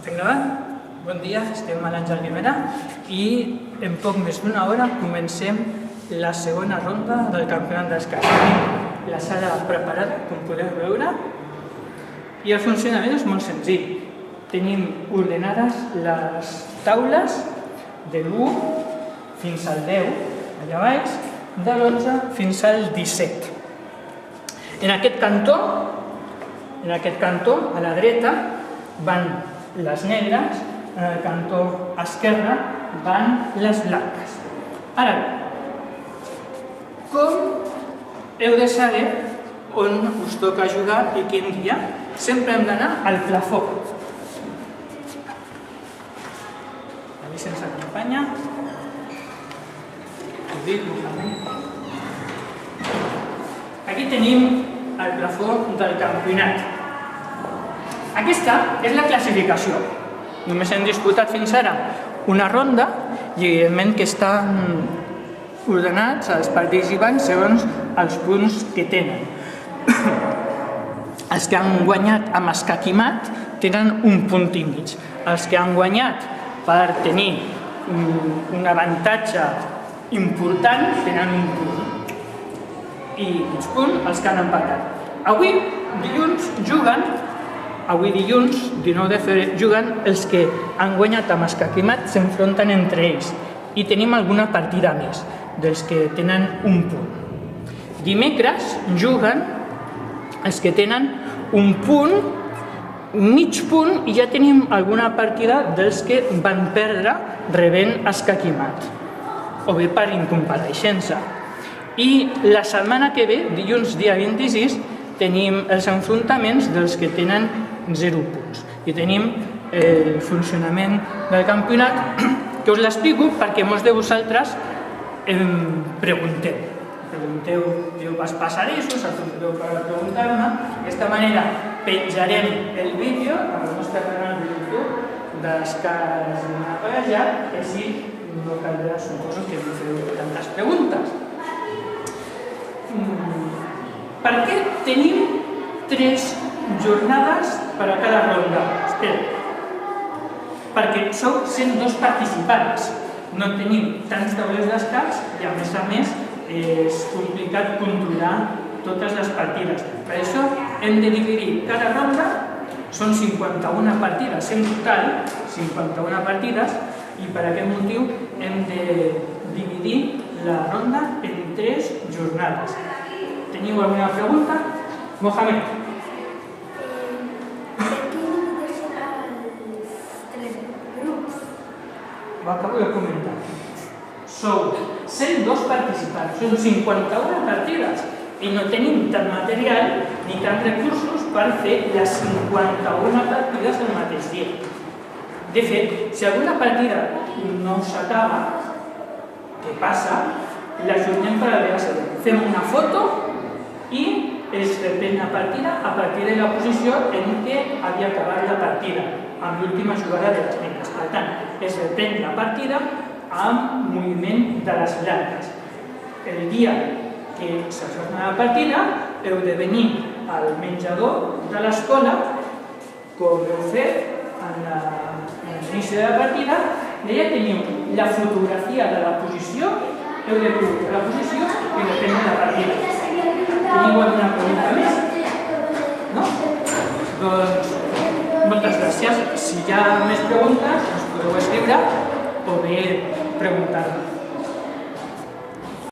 Estem gravant? Bon dia, estem a l'Àngel Guimera i en poc més d'una hora comencem la segona ronda del campionat d'escacs. Tenim la sala preparada, com podeu veure, i el funcionament és molt senzill. Tenim ordenades les taules de l'1 fins al 10, allà baix, de l'11 fins al 17. En aquest cantó, a la dreta, van les negres, en el cantó esquerre van les blanques. Ara bé, com heu de saber on us toca jugar i quin dia? Sempre hem d'anar al plafó. A mi se'ns acompanya. Aquí tenim el plafó del campionat. Aquesta és la classificació. Només hem disputat fins ara una ronda i evidentment que estan ordenats, els participants, segons els punts que tenen. Els que han guanyat amb escac i mat tenen un punt i mig. Els que han guanyat per tenir un avantatge important tenen un punt. I mig punt els que han empatat. Avui, dilluns, 19 de febrer, juguen els que han guanyat amb escac i mat, s'enfronten entre ells. I tenim alguna partida més, dels que tenen un punt. Dimecres juguen els que tenen un punt, mig punt, i ja tenim alguna partida dels que van perdre rebent escac i mat, o bé per incompareixença. I la setmana que ve, dilluns dia 26, tenim els enfrontaments dels que tenen 0 punts. I tenim el funcionament del campionat, que us l'explico perquè molts de vosaltres em pregunteu. Diu, vas passadissos, aprofiteu per preguntar-me. D'aquesta manera penjarem el vídeo al nostre canal de YouTube d'Escacs Navarrejat, que així no caldrà, suposo, que em feu tantes preguntes. Per què tenim 3 jornades per a cada ronda? Espera. Perquè sou 102 participants. No tenim tants taulers d'escacs i, a més, és complicat controlar totes les partides. Per això hem de dividir cada ronda, són 51 partides, en total 51 partides, i per aquest motiu hem de dividir la ronda en 3 jornades. Teniu alguna pregunta? Mohamed. Ho acabo de comentar. Sou 102 participants, són 51 partides i no tenim tant material ni tant recursos per fer les 51 partides el mateix dia. De fet, si alguna partida no s'acaba, què passa? L'ajornem per al dia següent. Fem una foto i es reprèn la partida a partir de la posició en què havia acabat la partida, amb l'última jugada de les negres. Per tant, es reprèn la partida amb moviment de les blanques. El dia que s'ajorna la partida, heu de venir al menjador de l'escola, com heu fet en l'inici de la partida, i allà teniu la fotografia de la posició, heu de col·locar la posició i reprendre la partida. Teniu alguna pregunta més? No? Doncs moltes gràcies. Si hi ha més preguntes, us podeu escriure o bé preguntar-me.